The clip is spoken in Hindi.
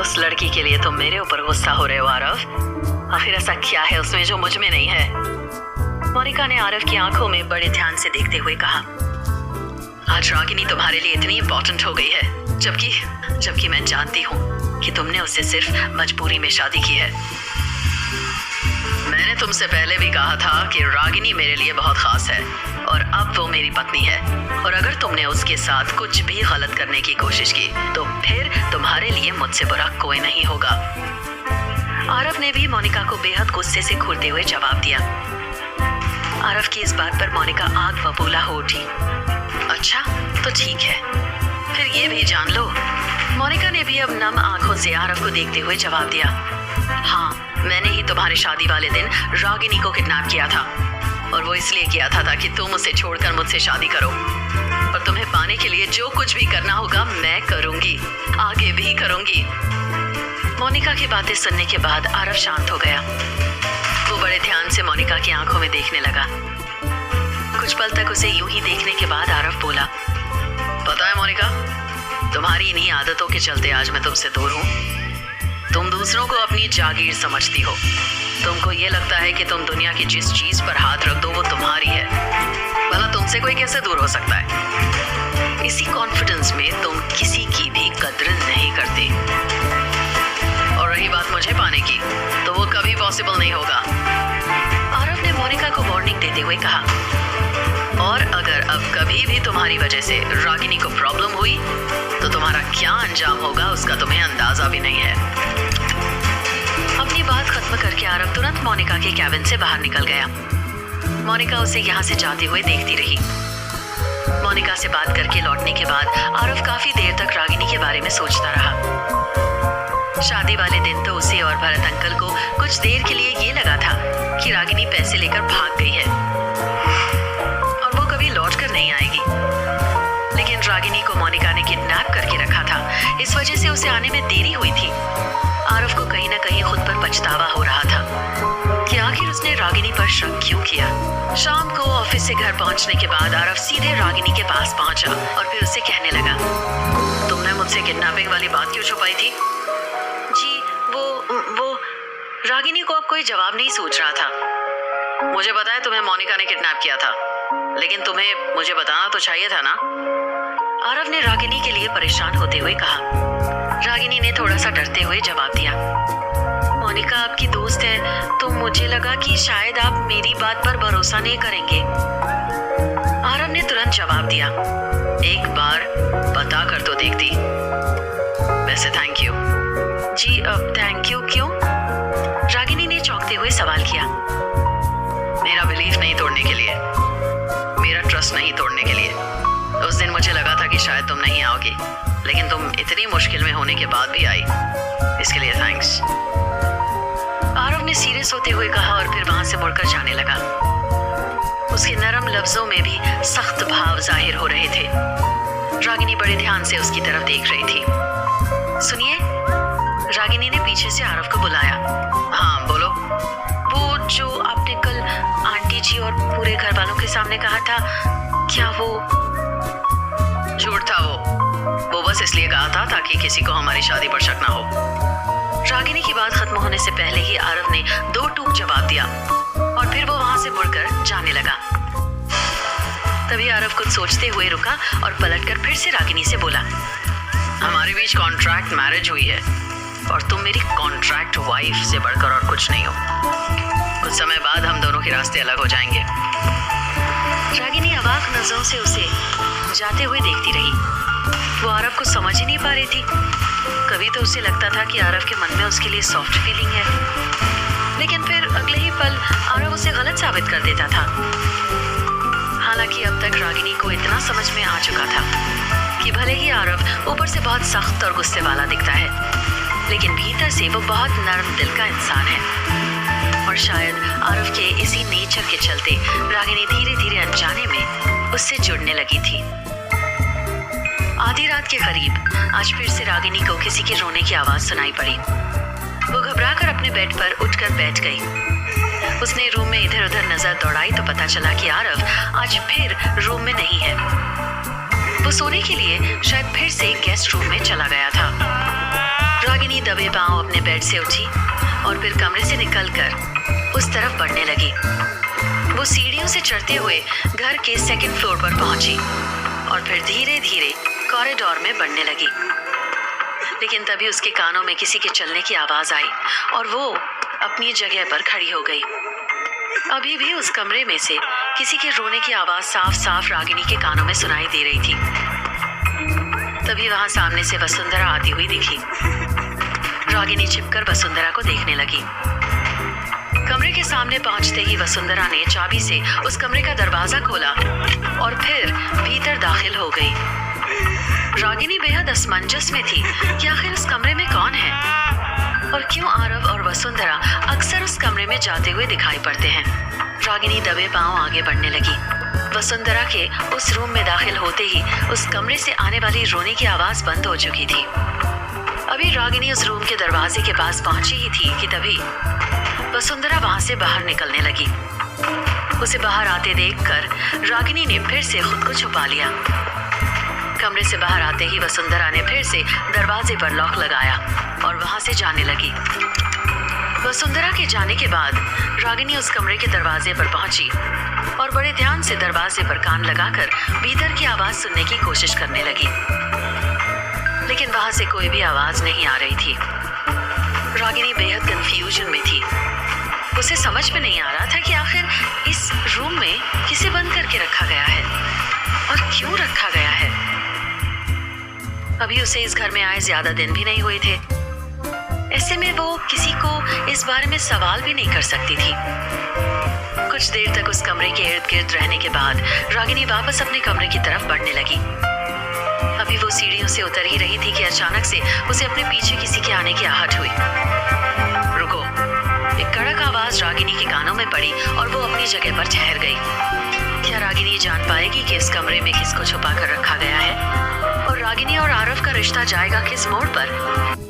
उस लड़की के लिए तुम मेरे ऊपर गुस्सा हो रहे हो आरव। आखिर ऐसा क्या है उसमें जो मुझ में नहीं है? मोनिका ने आरव की आंखों में बड़े ध्यान से देखते हुए कहा, आज रागिनी तुम्हारे लिए इतनी इंपॉर्टेंट हो गई है, जबकि मैं जानती हूँ कि तुमने उससे सिर्फ मजबूरी में शादी की है। मैंने तुमसे पहले भी कहा था कि रागिनी मेरे लिए बहुत खास है और अब वो मेरी पत्नी है, और अगर तुमने उसके साथ कुछ भी गलत करने की कोशिश की तो फिर तुम्हारे लिए मुझसे बुरा कोई नहीं होगा। आरव ने भी मोनिका को बेहद गुस्से से घूरते हुए जवाब दिया। आरव की इस बात पर मोनिका आग बबूला हो उठी। अच्छा तो ठीक है, फिर ये भी जान लो। मोनिका ने भी अब नम आंखों से आरव को देखते हुए जवाब दिया, हाँ मैंने ही तुम्हारी शादी वाले दिन रागिनी को किडनैप किया था, और वो इसलिए किया था ताकि तुम उसे छोड़कर मुझसे शादी करो, और तुम्हें पाने के लिए जो कुछ भी करना होगा मैं करूंगी, आगे भी करूंगी। मोनिका की बातें सुनने के बाद आरव शांत हो गया। वो बड़े ध्यान से मोनिका की आंखों में देखने लगा। कुछ पल तक उसे यूं ही देखने के बाद आरव बोला, पता है मोनिका, तुम्हारी इन्हीं आदतों के चलते आज मैं तुमसे दूर हूँ। तुम दूसरों को अपनी जागीर समझती हो। तुमको ये लगता है कि तुम दुनिया की जिस चीज पर हाथ रख दो वो तुम्हारी है। भला तुमसे कोई कैसे दूर हो सकता है? इसी कॉन्फिडेंस में तुम किसी की भी कद्र नहीं करती। और रही बात मुझे पाने की, तो वो कभी पॉसिबल नहीं होगा। आरव ने मोनिका को वार्निंग देते हुए कहा, और अगर अब कभी भी तुम्हारी वजह से रागिनी को प्रॉब्लम हुई तो तुम्हारा क्या अंजाम होगा उसका तुम्हें अंदाजा भी नहीं है। अपनी बात खत्म करके आरव तुरंत मोनिका के कैबिन से बाहर निकल गया। मोनिका उसे यहाँ से जाते हुए देखती रही। मोनिका से बात करके लौटने के बाद आरव काफी देर तक रागिनी के बारे में सोचता रहा। शादी वाले दिन तो उसे और भरत अंकल को कुछ देर के लिए ये लगा था कि रागिनी पैसे लेकर भाग गई है और वो कभी लौट कर नहीं आएगी, लेकिन रागिनी को मोनिका ने किडनैप करके रखा था, इस वजह से उसे आने में देरी हुई थी। आरव को कहीं न कहीं खुद पर पछतावा हो रहा था कि आखिर उसने रागिनी पर शक क्यों किया। शाम को ऑफिस से घर पहुंचने के बाद आरव सीधे रागिनी के पास पहुंचा और फिर उसे कहने लगा, तुमने मुझसे किडनैपिंग वाली बात क्यों छुपाई थी? जी वो रागिनी को अब कोई जवाब नहीं सोच रहा था। मुझे पता है तुम्हें मोनिका ने किडनैप किया था, लेकिन तुम्हें मुझे बताना तो चाहिए था ना। आरव ने रागिनी के लिए परेशान होते हुए कहा। रागिनी ने थोड़ा सा डरते हुए जवाब दिया, मोनिका आपकी दोस्त है तो मुझे लगा कि शायद आप मेरी बात पर भरोसा नहीं करेंगे। आरव ने तुरंत जवाब दिया, एक बार पता कर तो देखती। वैसे थैंक यू। जी अब थैंक यू क्यों? रागिनी ने चौंकते हुए सवाल किया। मेरा बिलीफ नहीं तोड़ने के लिए, मेरा ट्रस्ट नहीं तोड़ने के लिए। उस दिन मुझे लगा था कि शायद तुम नहीं आओगी, लेकिन तुम इतनी मुश्किल में होने के बाद भी आई, इसके लिए थैंक्स। आरव ने सीरियस होते हुए कहा और फिर वहां से मुड़कर जाने लगा। उसके नरम लफ्जों में भी सख्त भाव जाहिर हो रहे थे। रागिनी बड़े ध्यान से उसकी तरफ देख रही थी। सुनिए, रागिनी ने पीछे से आरव को बुलाया। हाँ बोलो। वो जो आपने कल आंटी जी और पूरे घर वालों के सामने कहा था, क्या वो झूठ था? वो बस इसलिए कहा था ताकि किसी को हमारी शादी पर शक ना हो। रागिनी की बात खत्म होने से पहले ही आरव ने दो टूक जवाब दिया और फिर वो वहां से मुड़कर जाने लगा। तभी आरव कुछ सोचते हुए रुका और पलटकर फिर से रागिनी से बोला, हमारे बीच कॉन्ट्रैक्ट मैरिज हुई है और तुम मेरी कॉन्ट्रैक्ट वाइफ से बढ़कर और कुछ नहीं हो। कुछ समय बाद हम दोनों के रास्ते अलग हो जाएंगे। रागिनी अवाक नजरों से उसे जाते हुए देखती रही। वो आरव को समझ ही नहीं पा रही थी। कभी तो उसे लगता था कि आरव के मन में उसके लिए सॉफ्ट फीलिंग है, लेकिन फिर अगले ही पल आरव उसे गलत साबित कर देता था। हालांकि अब तक रागिनी को इतना समझ में आ चुका था कि भले ही आरव ऊपर से बहुत सख्त और गुस्से वाला दिखता है, लेकिन भीतर से वो बहुत नरम दिल का इंसान है। और शायद आरव के इसी नेचर के चलते रागिनी धीरे धीरे अनजाने में उससे जुड़ने लगी थी। आधी रात के करीब आज फिर से रागिनी को किसी के रोने की आवाज सुनाई पड़ी। वो घबराकर अपने बेड पर उठकर बैठ गई। उसने रूम में इधर उधर नजर दौड़ाई तो पता चला कि आरव आज फिर रूम में नहीं है। वो सोने के लिए शायद फिर से गेस्ट रूम में चला गया था। रागिनी दबे पांव अपने बेड से उठी और फिर कमरे से निकलकर उस तरफ बढ़ने लगी। वो सीढ़ियों से चढ़ते हुए घर के सेकंड फ्लोर पर पहुंची और फिर धीरे धीरे कॉरिडोर में बढ़ने लगी। लेकिन तभी उसके कानों में किसी के चलने की आवाज आई और वो अपनी जगह पर खड़ी हो गई। अभी भी उस कमरे में से किसी के रोने की आवाज साफ साफ रागिनी के कानों में सुनाई दे रही थी। तभी वहां सामने से वसुंधरा आती हुई दिखी। रागिनी छिपकर वसुंधरा को देखने लगी। कमरे के सामने पहुंचते ही वसुंधरा ने चाबी से उस कमरे का दरवाजा खोला और फिर भीतर दाखिल हो गई। रागिनी बेहद असमंजस में थी कि आखिर उस कमरे में कौन है और क्यों आरव और वसुंधरा अक्सर उस कमरे में जाते हुए दिखाई पड़ते हैं। रागिनी दबे पांव आगे बढ़ने लगी। वसुंधरा के उस रूम में दाखिल होते ही उस कमरे से आने वाली रोने की आवाज बंद हो चुकी थी। अभी रागिनी उस रूम के दरवाजे के पास पहुंची ही थी कि तभी वसुंधरा वहां से बाहर निकलने लगी। उसे बाहर आते देखकर रागिनी ने फिर से खुद को छुपा लिया। कमरे से बाहर आते ही वसुंधरा ने फिर से दरवाजे पर लॉक लगाया और वहां से जाने लगी। वसुंधरा के जाने के बाद रागिनी उस कमरे के दरवाजे पर पहुंची और बड़े ध्यान से दरवाजे पर कान लगाकर भीतर की आवाज सुनने की कोशिश करने लगी। लेकिन वहां से कोई भी आवाज नहीं आ रही थी। रागिनी बेहद कंफ्यूजन में थी। उसे समझ में नहीं आ रहा था कि आखिर इस रूम में किसे बंद करके रखा गया है और क्यों रखा गया है। अभी उसे इस घर में आए ज्यादा दिन भी नहीं हुए थे। ऐसे में वो किसी को इस बारे में सवाल भी नहीं कर सकती थी। कुछ देर तक उस कमरे के इर्द गिर्द रहने के बाद रागिनी वापस अपने कमरे की तरफ बढ़ने लगी। अभी वो सीढ़ियों से उतर ही रही थी कि अचानक से उसे अपने पीछे किसी के आने की आहट हुई। रुको! एक कड़क आवाज रागिनी के कानों में पड़ी और वो अपनी जगह पर ठहर गई। क्या रागिनी जान पाएगी कि इस कमरे में किसको छुपा कर रखा गया है और रागिनी और आरव का रिश्ता जाएगा किस मोड़ पर?